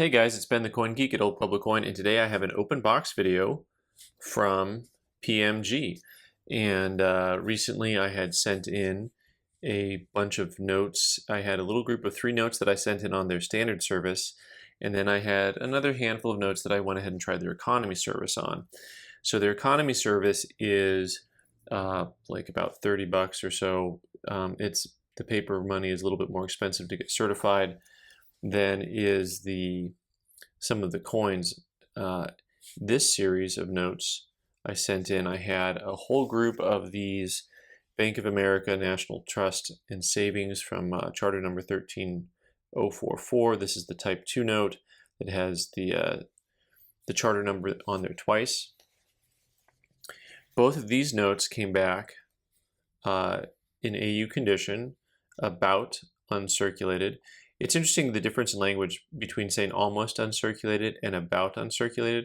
Hey guys, it's Ben the Coin Geek at Old Pueblo Coin, and today I have an open box video from PMG. And recently I had sent in a bunch of notes. I had a little group of 3 notes that I sent in on their standard service, and then I had another handful of notes that I went ahead and tried their economy service on. So their economy service is like about 30 bucks or so. The paper money is a little bit more expensive to get certified than is some of the coins. This series of notes I sent in, I had a whole group of these Bank of America National Trust and Savings from charter number 13044. This is the type 2 note that has the charter number on there twice. Both of these notes came back in AU condition, about uncirculated. It's interesting the difference in language between saying almost uncirculated and about uncirculated.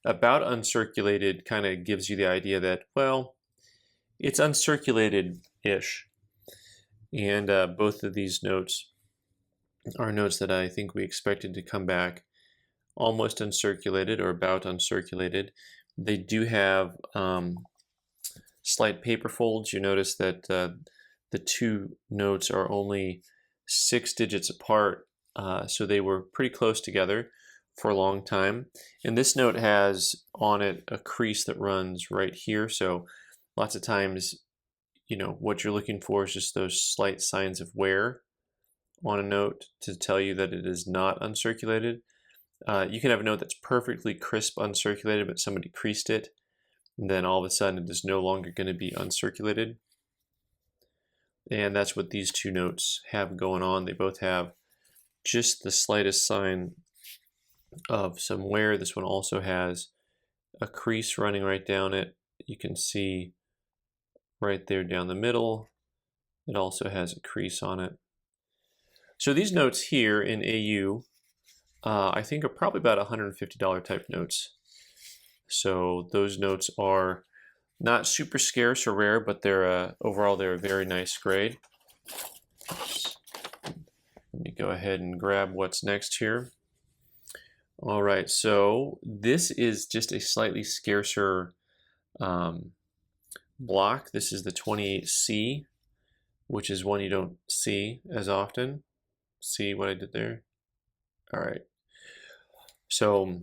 About uncirculated kind of gives you the idea that, well, it's uncirculated-ish. And both of these notes are notes that I think we expected to come back almost uncirculated or about uncirculated. They do have slight paper folds. You notice that the 2 notes are only 6 digits apart, so they were pretty close together for a long time. And this note has on it a crease that runs right here, so lots of times, what you're looking for is just those slight signs of wear on a note to tell you that it is not uncirculated. You can have a note that's perfectly crisp uncirculated, but somebody creased it, and then all of a sudden it is no longer going to be uncirculated. And that's what these 2 notes have going on. They both have just the slightest sign of some wear. This one also has a crease running right down it. You can see right there down the middle. It also has a crease on it. So these notes here in AU, I think are probably about $150 type notes. So those notes are not super scarce or rare, but they're overall they're a very nice grade. Let me go ahead and grab what's next here. All right, so this is just a slightly scarcer block. This is the 28C, which is one you don't see as often. See what I did there? All right. So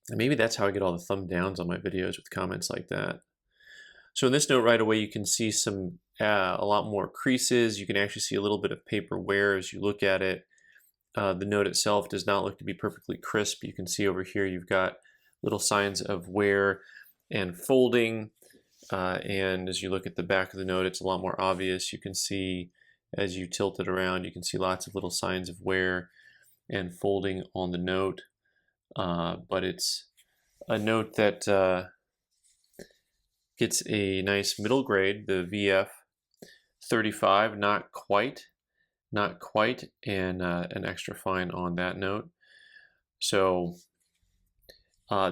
maybe that's how I get all the thumb downs on my videos, with comments like that. So in this note right away, you can see a lot more creases. You can actually see a little bit of paper wear as you look at it. The note itself does not look to be perfectly crisp. You can see over here you've got little signs of wear and folding. And as you look at the back of the note, it's a lot more obvious. You can see as you tilt it around, you can see lots of little signs of wear and folding on the note. But it's a note that gets a nice middle grade, the VF 35, not quite, and an extra fine on that note. So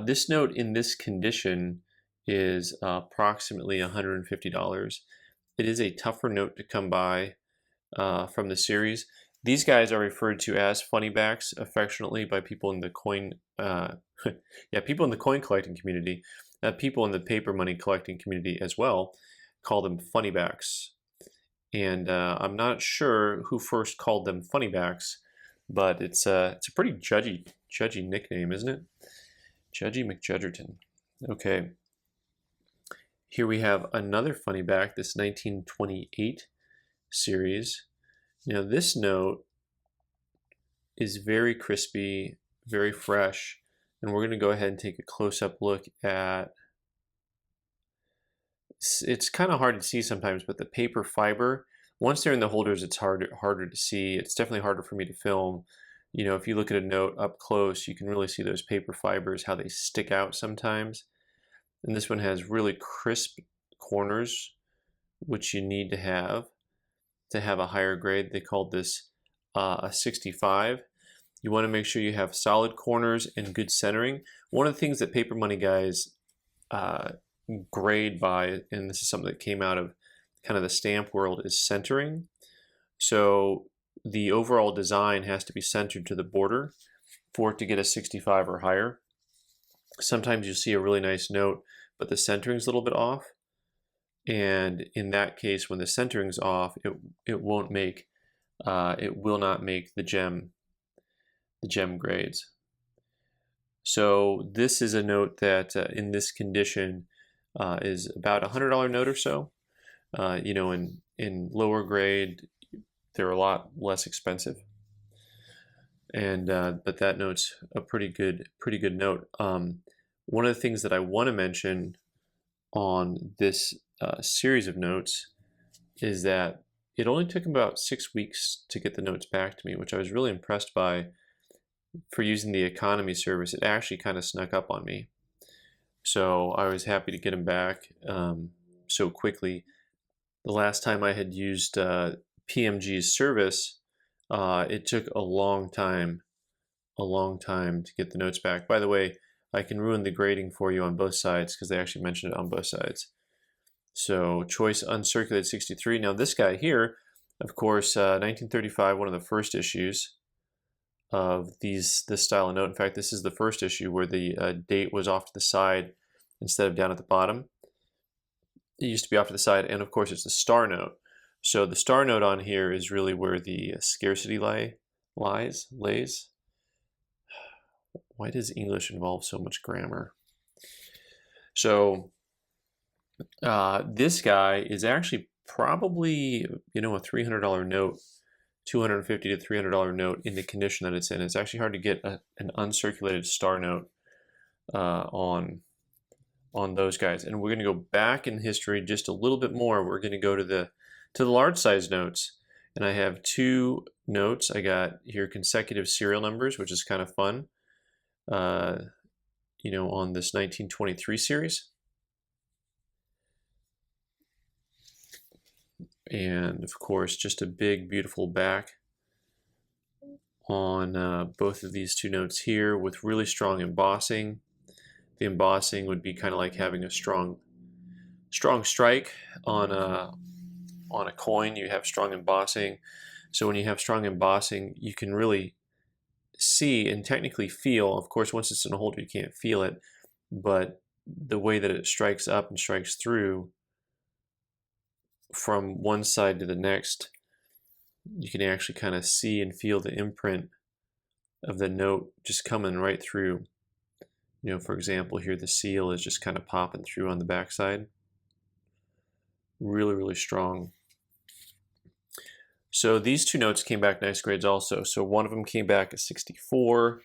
this note in this condition is approximately $150. It is a tougher note to come by from the series. These guys are referred to as funny backs affectionately by people in the coin, people in the coin collecting community. People in the paper money collecting community as well call them funny backs. And I'm not sure who first called them funny backs, but it's a pretty judgy nickname, isn't it? Judgy McJudgerton. Okay. Here we have another funny back, this 1928 series. Now this note is very crispy, very fresh, and we're going to go ahead and take a close-up look at, it's kind of hard to see sometimes, but the paper fiber, once they're in the holders, it's harder to see. It's definitely harder for me to film. If you look at a note up close, you can really see those paper fibers, how they stick out sometimes. And this one has really crisp corners, which you need to have a higher grade. They called this a 65. You want to make sure you have solid corners and good centering. One of the things that paper money guys grade by, and this is something that came out of kind of the stamp world, is centering. So the overall design has to be centered to the border for it to get a 65 or higher. Sometimes you see a really nice note, but the centering's a little bit off. And in that case, when the centering's off, it will not make the gem grades. So this is a note that in this condition is about a $100 note or so. You know, in lower grade, they're a lot less expensive. And but that note's a pretty good note. One of the things that I want to mention on this series of notes is that it only took about 6 weeks to get the notes back to me, which I was really impressed by. For using the economy service, it actually kind of snuck up on me. So I was happy to get them back so quickly. The last time I had used PMG's service, it took a long time to get the notes back. By the way, I can ruin the grading for you on both sides because they actually mentioned it on both sides. So choice uncirculated 63. Now this guy here, of course, 1935, one of the first issues of this style of note. In fact, this is the first issue where the date was off to the side instead of down at the bottom. It used to be off to the side, and of course it's the star note. So the star note on here is really where the scarcity lays. Why does English involve so much grammar? So this guy is actually probably, you know, a $300 note, $250 to $300 note in the condition that it's in. It's actually hard to get an uncirculated star note on those guys. And we're going to go back in history just a little bit more. We're going to go to the large size notes. And I have two notes. I got here consecutive serial numbers, which is kind of fun. You know, on this 1923 series. And of course, just a big, beautiful back on both of these two notes here with really strong embossing. The embossing would be kind of like having a strong strike on a coin. You have strong embossing. So when you have strong embossing, you can really see and technically feel. Of course, once it's in a holder, you can't feel it, but the way that it strikes up and strikes through from one side to the next, you can actually kind of see and feel the imprint of the note just coming right through. You know, for example, here the seal is just kind of popping through on the backside. Really, really strong. So these two notes came back nice grades also. So one of them came back at 64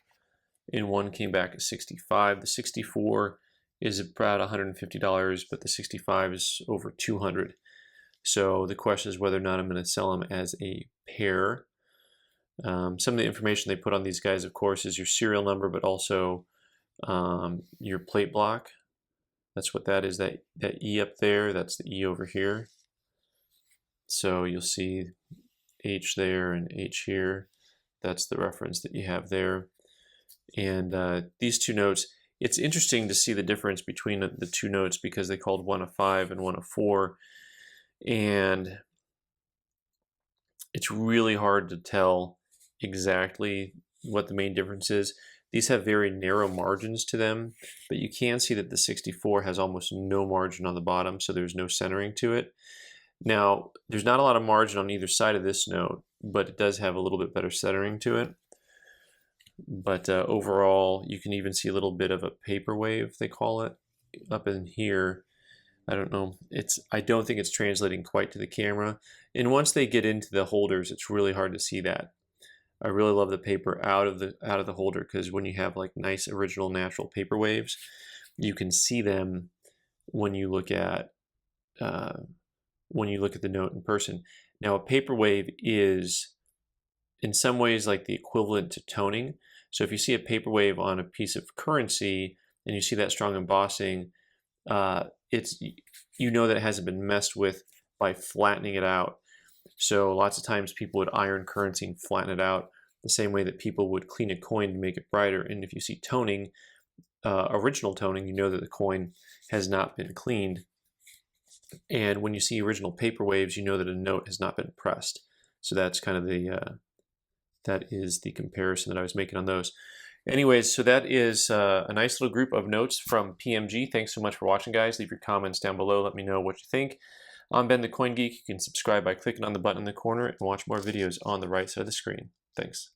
and one came back at 65. The 64 is about $150, but the 65 is over 200. So the question is whether or not I'm going to sell them as a pair. Some of the information they put on these guys, of course, is your serial number, but also your plate block. That's what that is, that E up there, that's the E over here. So you'll see H there and H here. That's the reference that you have there. And these two notes, it's interesting to see the difference between the two notes because they called one a 5 and one a 4. And it's really hard to tell exactly what the main difference is. These have very narrow margins to them, but you can see that the 64 has almost no margin on the bottom, so there's no centering to it. Now, there's not a lot of margin on either side of this note, but it does have a little bit better centering to it. But overall, you can even see a little bit of a paper wave, they call it, up in here. I don't know. I don't think it's translating quite to the camera. And once they get into the holders, it's really hard to see that. I really love the paper out of the holder because when you have like nice original natural paper waves, you can see them when you look at the note in person. Now, a paper wave is in some ways like the equivalent to toning. So if you see a paper wave on a piece of currency and you see that strong embossing, you know that it hasn't been messed with by flattening it out. So lots of times people would iron currency and flatten it out the same way that people would clean a coin to make it brighter. And if you see toning, original toning, you know that the coin has not been cleaned. And when you see original paper waves, you know that a note has not been pressed. So that's kind of that is the comparison that I was making on those. Anyways, so that is a nice little group of notes from PMG. Thanks so much for watching, guys. Leave your comments down below. Let me know what you think. I'm Ben the Coin Geek. You can subscribe by clicking on the button in the corner and watch more videos on the right side of the screen. Thanks.